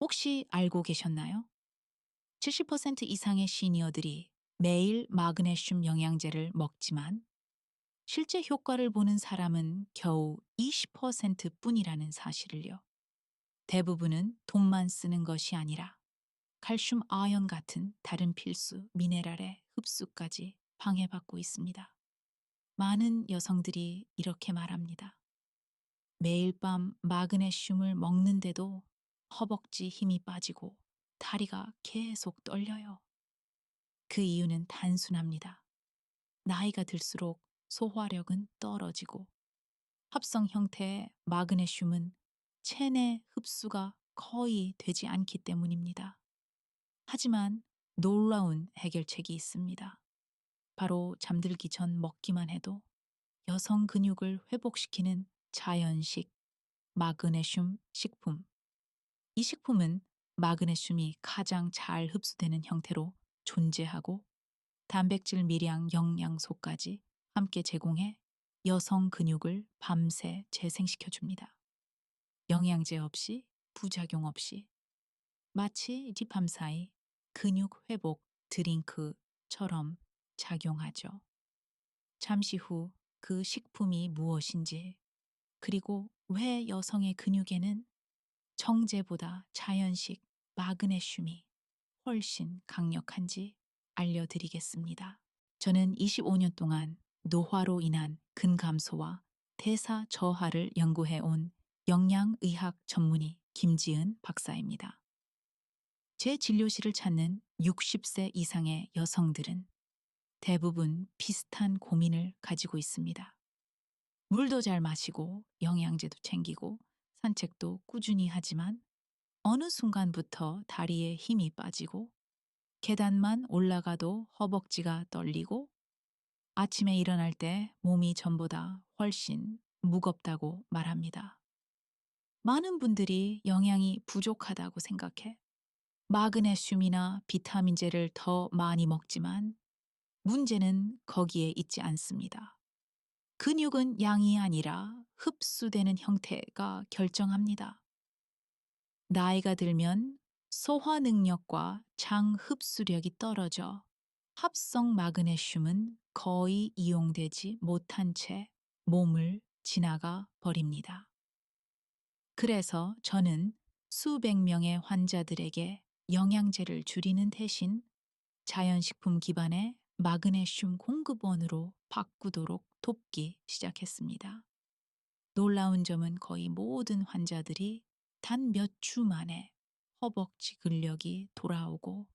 혹시 알고 계셨나요? 70% 이상의 시니어들이 매일 마그네슘 영양제를 먹지만 실제 효과를 보는 사람은 겨우 20% 뿐이라는 사실을요. 대부분은 돈만 쓰는 것이 아니라 칼슘, 아연 같은 다른 필수 미네랄의 흡수까지 방해받고 있습니다. 많은 여성들이 이렇게 말합니다. 매일 밤 마그네슘을 먹는데도 허벅지 힘이 빠지고 다리가 계속 떨려요. 그 이유는 단순합니다. 나이가 들수록 소화력은 떨어지고 합성 형태의 마그네슘은 체내 흡수가 거의 되지 않기 때문입니다. 하지만 놀라운 해결책이 있습니다. 바로 잠들기 전 먹기만 해도 여성 근육을 회복시키는 자연식 마그네슘 식품. 이 식품은 마그네슘이 가장 잘 흡수되는 형태로 존재하고 단백질, 미량, 영양소까지 함께 제공해 여성 근육을 밤새 재생시켜 줍니다. 영양제 없이, 부작용 없이, 마치 뒷밤사이 근육 회복 드링크처럼 작용하죠. 잠시 후 그 식품이 무엇인지, 그리고 왜 여성의 근육에는 정제보다 자연식 마그네슘이 훨씬 강력한지 알려드리겠습니다. 저는 25년 동안 노화로 인한 근감소와 대사 저하를 연구해 온 영양의학 전문의 김지은 박사입니다. 제 진료실을 찾는 60세 이상의 여성들은 대부분 비슷한 고민을 가지고 있습니다. 물도 잘 마시고 영양제도 챙기고 산책도 꾸준히 하지만 어느 순간부터 다리에 힘이 빠지고 계단만 올라가도 허벅지가 떨리고 아침에 일어날 때 몸이 전보다 훨씬 무겁다고 말합니다. 많은 분들이 영양이 부족하다고 생각해 마그네슘이나 비타민제를 더 많이 먹지만 문제는 거기에 있지 않습니다. 근육은 양이 아니라 흡수되는 형태가 결정합니다. 나이가 들면 소화 능력과 장 흡수력이 떨어져 합성 마그네슘은 거의 이용되지 못한 채 몸을 지나가 버립니다. 그래서 저는 수백 명의 환자들에게 영양제를 줄이는 대신 자연식품 기반의 마그네슘 공급원으로 바꾸도록 돕기 시작했습니다. 놀라운 점은 거의 모든 환자들이 단 몇 주 만에 허벅지 근력이 돌아오고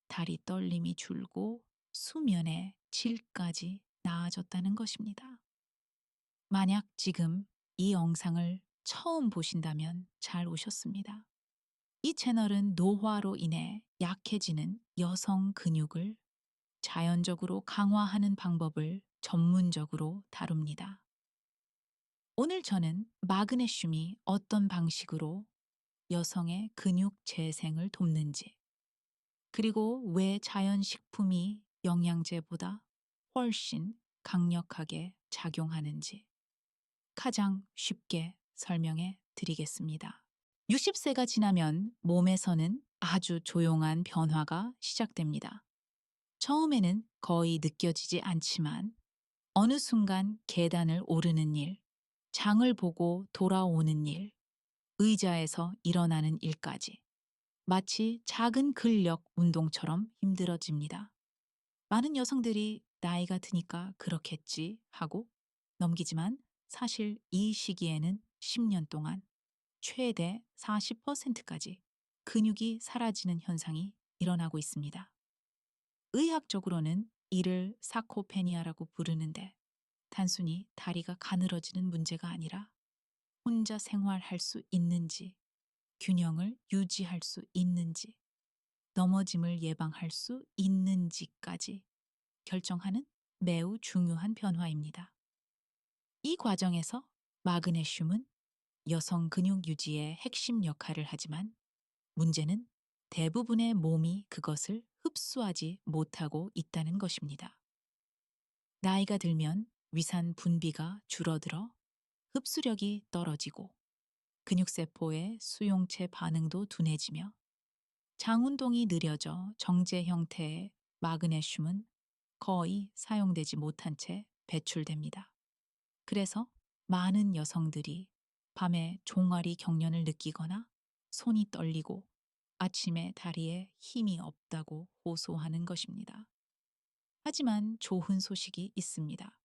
다리 떨림이 줄고 수면의 질까지 나아졌다는 것입니다. 만약 지금 이 영상을 처음 보신다면 잘 오셨습니다. 이 채널은 노화로 인해 약해지는 여성 근육을 자연적으로 강화하는 방법을 전문적으로 다룹니다. 오늘 저는 마그네슘이 어떤 방식으로 여성의 근육 재생을 돕는지, 그리고 왜 자연식품이 영양제보다 훨씬 강력하게 작용하는지 가장 쉽게 설명해 드리겠습니다. 60세가 지나면 몸에서는 아주 조용한 변화가 시작됩니다. 처음에는 거의 느껴지지 않지만 어느 순간 계단을 오르는 일, 장을 보고 돌아오는 일, 의자에서 일어나는 일까지 마치 작은 근력 운동처럼 힘들어집니다. 많은 여성들이 나이가 드니까 그렇겠지 하고 넘기지만 사실 이 시기에는 10년 동안 최대 40%까지 근육이 사라지는 현상이 일어나고 있습니다. 의학적으로는 이를 사코페니아라고 부르는데 단순히 다리가 가늘어지는 문제가 아니라 혼자 생활할 수 있는지, 균형을 유지할 수 있는지, 넘어짐을 예방할 수 있는지까지 결정하는 매우 중요한 변화입니다. 이 과정에서 마그네슘은 여성 근육 유지의 핵심 역할을 하지만 문제는 대부분의 몸이 그것을 흡수하지 못하고 있다는 것입니다. 나이가 들면 위산 분비가 줄어들어 흡수력이 떨어지고 근육세포의 수용체 반응도 둔해지며 장운동이 느려져 정제 형태의 마그네슘은 거의 사용되지 못한 채 배출됩니다. 그래서 많은 여성들이 밤에 종아리 경련을 느끼거나 손이 떨리고 아침에 다리에 힘이 없다고 호소하는 것입니다. 하지만 좋은 소식이 있습니다.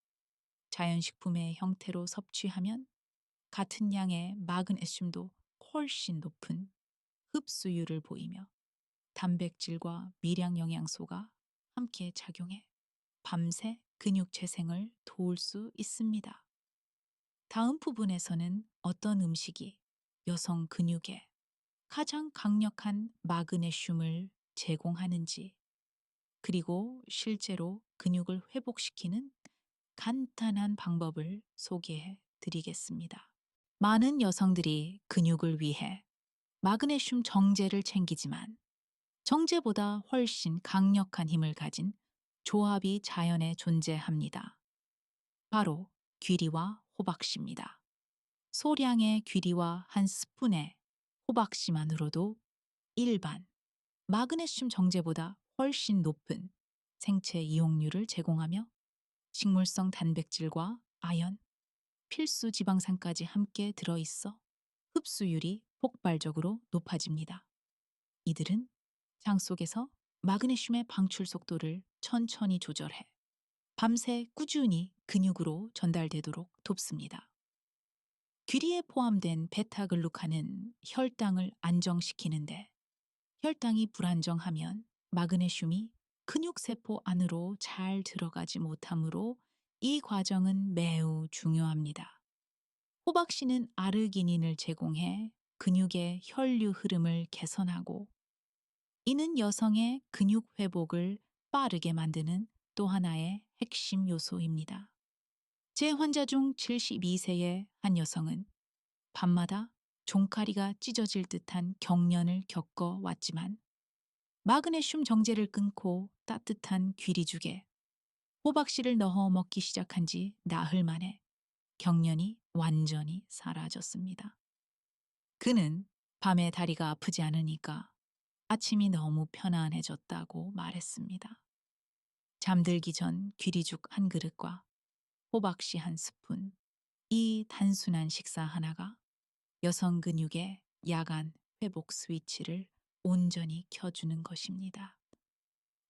자연식품의 형태로 섭취하면 같은 양의 마그네슘도 훨씬 높은 흡수율을 보이며 단백질과 미량 영양소가 함께 작용해 밤새 근육 재생을 도울 수 있습니다. 다음 부분에서는 어떤 음식이 여성 근육에 가장 강력한 마그네슘을 제공하는지, 그리고 실제로 근육을 회복시키는 간단한 방법을 소개해 드리겠습니다. 많은 여성들이 근육을 위해 마그네슘 정제를 챙기지만 정제보다 훨씬 강력한 힘을 가진 조합이 자연에 존재합니다. 바로 귀리와 호박씨입니다. 소량의 귀리와 한 스푼의 호박씨만으로도 일반 마그네슘 정제보다 훨씬 높은 생체 이용률을 제공하며 식물성 단백질과 아연, 필수 지방산까지 함께 들어있어 흡수율이 폭발적으로 높아집니다. 이들은 장 속에서 마그네슘의 방출 속도를 천천히 조절해 밤새 꾸준히 근육으로 전달되도록 돕습니다. 귀리에 포함된 베타글루칸은 혈당을 안정시키는데, 혈당이 불안정하면 마그네슘이 근육세포 안으로 잘 들어가지 못하므로 이 과정은 매우 중요합니다. 호박씨는 아르기닌을 제공해 근육의 혈류 흐름을 개선하고, 이는 여성의 근육 회복을 빠르게 만드는 또 하나의 핵심 요소입니다. 제 환자 중 72세의 한 여성은 밤마다 종카리가 찢어질 듯한 경련을 겪어왔지만 마그네슘 정제를 끊고 따뜻한 귀리죽에 호박씨를 넣어 먹기 시작한 지 나흘 만에 경련이 완전히 사라졌습니다. 그는 밤에 다리가 아프지 않으니까 아침이 너무 편안해졌다고 말했습니다. 잠들기 전 귀리죽 한 그릇과 호박씨 한 스푼, 이 단순한 식사 하나가 여성 근육의 야간 회복 스위치를 온전히 켜주는 것입니다.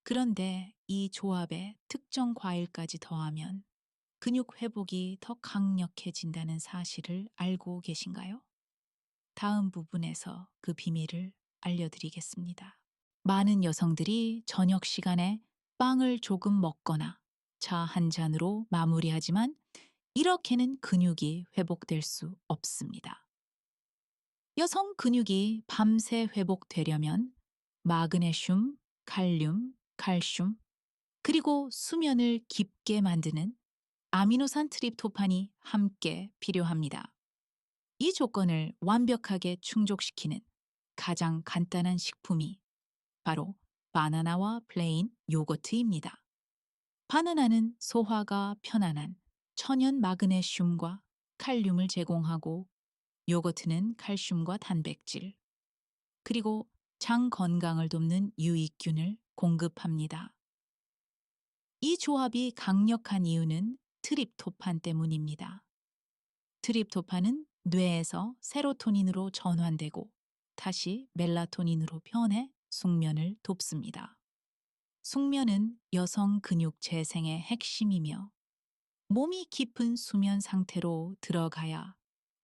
그런데 이 조합에 특정 과일까지 더하면 근육 회복이 더 강력해진다는 사실을 알고 계신가요? 다음 부분에서 그 비밀을 알려드리겠습니다. 많은 여성들이 저녁 시간에 빵을 조금 먹거나 차 한 잔으로 마무리하지만 이렇게는 근육이 회복될 수 없습니다. 여성 근육이 밤새 회복되려면 마그네슘, 칼륨, 칼슘, 그리고 수면을 깊게 만드는 아미노산 트립토판이 함께 필요합니다. 이 조건을 완벽하게 충족시키는 가장 간단한 식품이 바로 바나나와 플레인 요거트입니다. 바나나는 소화가 편안한 천연 마그네슘과 칼륨을 제공하고, 요거트는 칼슘과 단백질, 그리고 장 건강을 돕는 유익균을 공급합니다. 이 조합이 강력한 이유는 트립토판 때문입니다. 트립토판은 뇌에서 세로토닌으로 전환되고 다시 멜라토닌으로 변해 숙면을 돕습니다. 숙면은 여성 근육 재생의 핵심이며, 몸이 깊은 수면 상태로 들어가야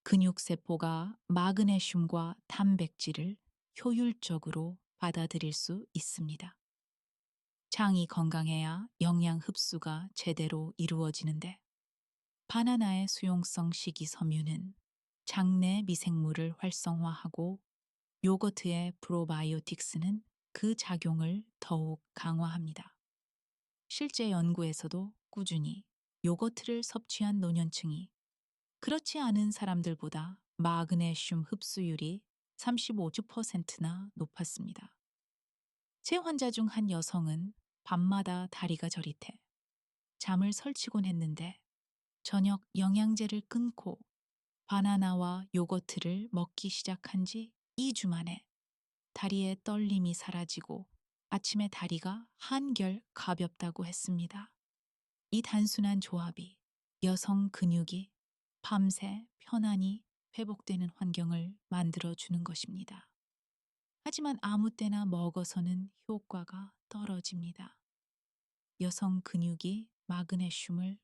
근육세포가 마그네슘과 단백질을 효율적으로 받아들일 수 있습니다. 장이 건강해야 영양 흡수가 제대로 이루어지는데, 바나나의 수용성 식이섬유는 장내 미생물을 활성화하고 요거트의 프로바이오틱스는 그 작용을 더욱 강화합니다. 실제 연구에서도 꾸준히 요거트를 섭취한 노년층이 그렇지 않은 사람들보다 마그네슘 흡수율이 35%나 높았습니다. 제 환자 중 한 여성은 밤마다 다리가 저릿해 잠을 설치곤 했는데 저녁 영양제를 끊고 바나나와 요거트를 먹기 시작한 지 2주 만에 다리의 떨림이 사라지고 아침에 다리가 한결 가볍다고 했습니다. 이 단순한 조합이 여성 근육이 밤새 편안히 회복되는 환경을 만들어주는 것입니다. 하지만 아무 때나 먹어서는 효과가 떨어집니다. 여성 근육이 마그네슘을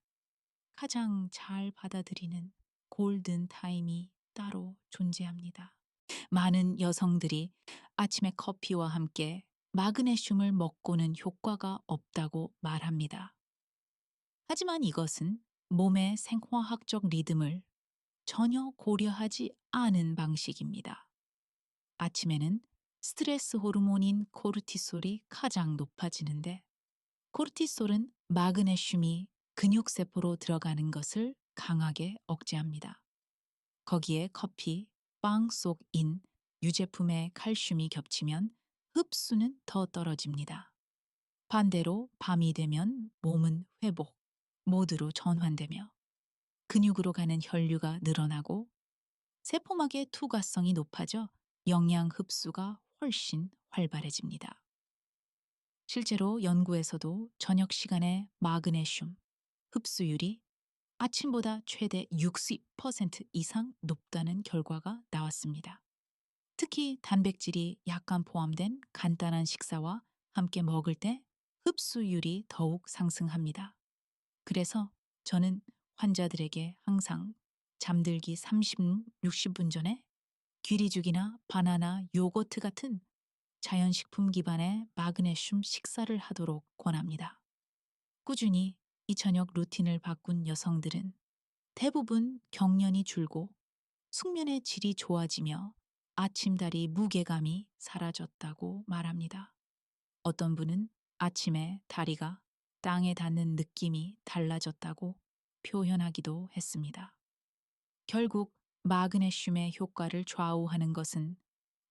가장 잘 받아들이는 골든 타임이 따로 존재합니다. 많은 여성들이 아침에 커피와 함께 마그네슘을 먹고는 효과가 없다고 말합니다. 하지만 이것은 몸의 생화학적 리듬을 전혀 고려하지 않은 방식입니다. 아침에는 스트레스 호르몬인 코르티솔이 가장 높아지는데, 코르티솔은 마그네슘이 근육세포로 들어가는 것을 강하게 억제합니다. 거기에 커피, 빵 속인 유제품의 칼슘이 겹치면 흡수는 더 떨어집니다. 반대로 밤이 되면 몸은 회복, 모드로 전환되며 근육으로 가는 혈류가 늘어나고 세포막의 투과성이 높아져 영양 흡수가 훨씬 활발해집니다. 실제로 연구에서도 저녁 시간에 마그네슘 흡수율이 아침보다 최대 60% 이상 높다는 결과가 나왔습니다. 특히 단백질이 약간 포함된 간단한 식사와 함께 먹을 때 흡수율이 더욱 상승합니다. 그래서 저는 환자들에게 항상 잠들기 30, 60분 전에 귀리죽이나 바나나, 요거트 같은 자연식품 기반의 마그네슘 식사를 하도록 권합니다. 꾸준히 이 저녁 루틴을 바꾼 여성들은 대부분 경련이 줄고 숙면의 질이 좋아지며 아침다리 무게감이 사라졌다고 말합니다. 어떤 분은 아침에 다리가 땅에 닿는 느낌이 달라졌다고 표현하기도 했습니다. 결국 마그네슘의 효과를 좌우하는 것은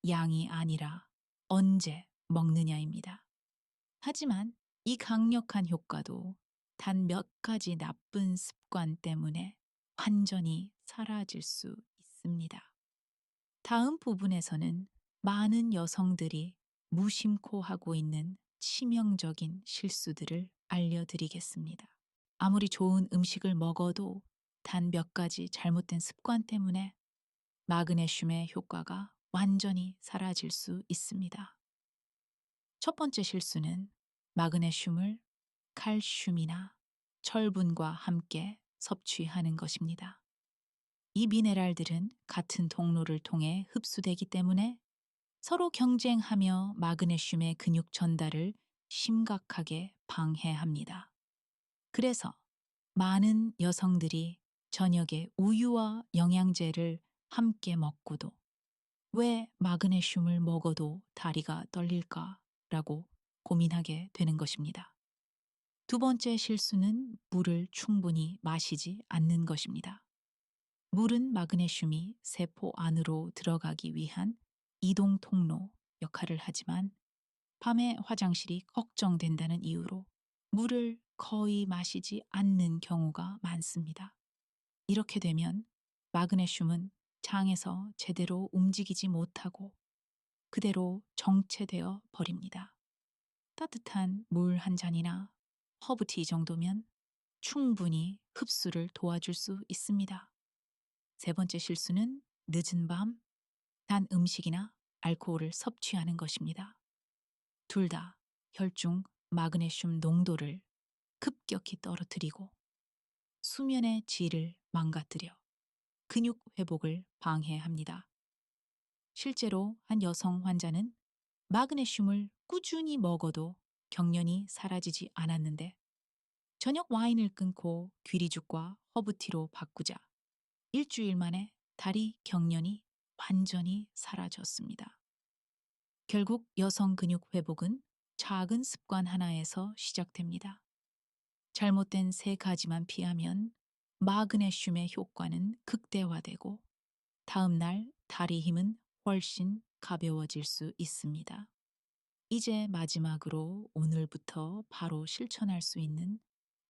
양이 아니라 언제 먹느냐입니다. 하지만 이 강력한 효과도 단 몇 가지 나쁜 습관 때문에 완전히 사라질 수 있습니다. 다음 부분에서는 많은 여성들이 무심코 하고 있는 치명적인 실수들을 알려드리겠습니다. 아무리 좋은 음식을 먹어도 단 몇 가지 잘못된 습관 때문에 마그네슘의 효과가 완전히 사라질 수 있습니다. 첫 번째 실수는 마그네슘을 칼슘이나 철분과 함께 섭취하는 것입니다. 이 미네랄들은 같은 통로를 통해 흡수되기 때문에 서로 경쟁하며 마그네슘의 근육 전달을 심각하게 방해합니다. 그래서 많은 여성들이 저녁에 우유와 영양제를 함께 먹고도 왜 마그네슘을 먹어도 다리가 떨릴까라고 고민하게 되는 것입니다. 두 번째 실수는 물을 충분히 마시지 않는 것입니다. 물은 마그네슘이 세포 안으로 들어가기 위한 이동 통로 역할을 하지만 밤에 화장실이 걱정된다는 이유로 물을 거의 마시지 않는 경우가 많습니다. 이렇게 되면 마그네슘은 장에서 제대로 움직이지 못하고 그대로 정체되어 버립니다. 따뜻한 물 한 잔이나 허브티 정도면 충분히 흡수를 도와줄 수 있습니다. 세 번째 실수는 늦은 밤 단 음식이나 알코올을 섭취하는 것입니다. 둘 다 혈중 마그네슘 농도를 급격히 떨어뜨리고 수면의 질을 망가뜨려 근육 회복을 방해합니다. 실제로 한 여성 환자는 마그네슘을 꾸준히 먹어도 경련이 사라지지 않았는데 저녁 와인을 끊고 귀리죽과 허브티로 바꾸자 일주일 만에 다리 경련이 완전히 사라졌습니다. 결국 여성 근육 회복은 작은 습관 하나에서 시작됩니다. 잘못된 세 가지만 피하면 마그네슘의 효과는 극대화되고 다음 날 다리 힘은 훨씬 가벼워질 수 있습니다. 이제 마지막으로 오늘부터 바로 실천할 수 있는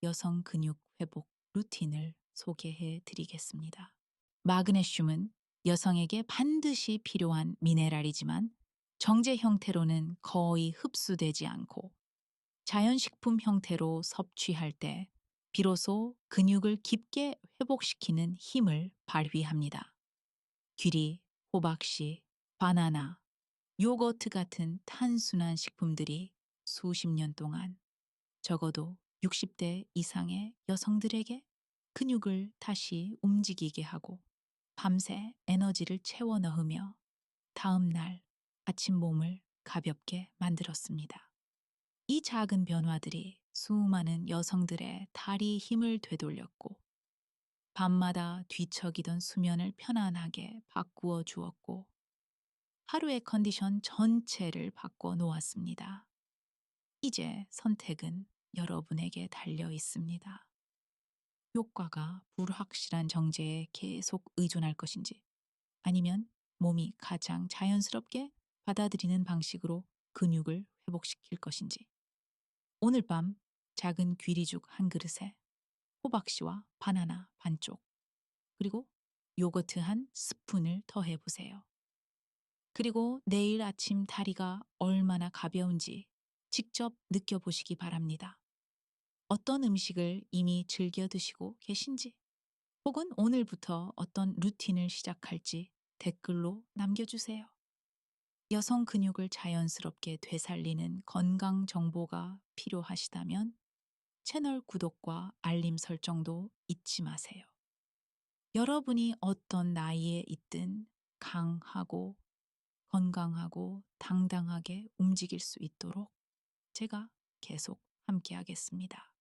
여성 근육 회복 루틴을 소개해 드리겠습니다. 마그네슘은 여성에게 반드시 필요한 미네랄이지만 정제 형태로는 거의 흡수되지 않고 자연식품 형태로 섭취할 때 비로소 근육을 깊게 회복시키는 힘을 발휘합니다. 귀리, 호박씨, 바나나, 요거트 같은 탄순한 식품들이 수십 년 동안 적어도 60대 이상의 여성들에게 근육을 다시 움직이게 하고 밤새 에너지를 채워 넣으며 다음 날 아침 몸을 가볍게 만들었습니다. 이 작은 변화들이 수많은 여성들의 다리 힘을 되돌렸고 밤마다 뒤척이던 수면을 편안하게 바꾸어 주었고 하루의 컨디션 전체를 바꿔 놓았습니다. 이제 선택은 여러분에게 달려 있습니다. 효과가 불확실한 정제에 계속 의존할 것인지 아니면 몸이 가장 자연스럽게 받아들이는 방식으로 근육을 회복시킬 것인지. 오늘 밤 작은 귀리죽 한 그릇에 호박씨와 바나나 반쪽, 그리고 요거트 한 스푼을 더해 보세요. 그리고 내일 아침 다리가 얼마나 가벼운지 직접 느껴보시기 바랍니다. 어떤 음식을 이미 즐겨 드시고 계신지, 혹은 오늘부터 어떤 루틴을 시작할지 댓글로 남겨주세요. 여성 근육을 자연스럽게 되살리는 건강 정보가 필요하시다면 채널 구독과 알림 설정도 잊지 마세요. 여러분이 어떤 나이에 있든 강하고 건강하고 당당하게 움직일 수 있도록 제가 계속 함께하겠습니다.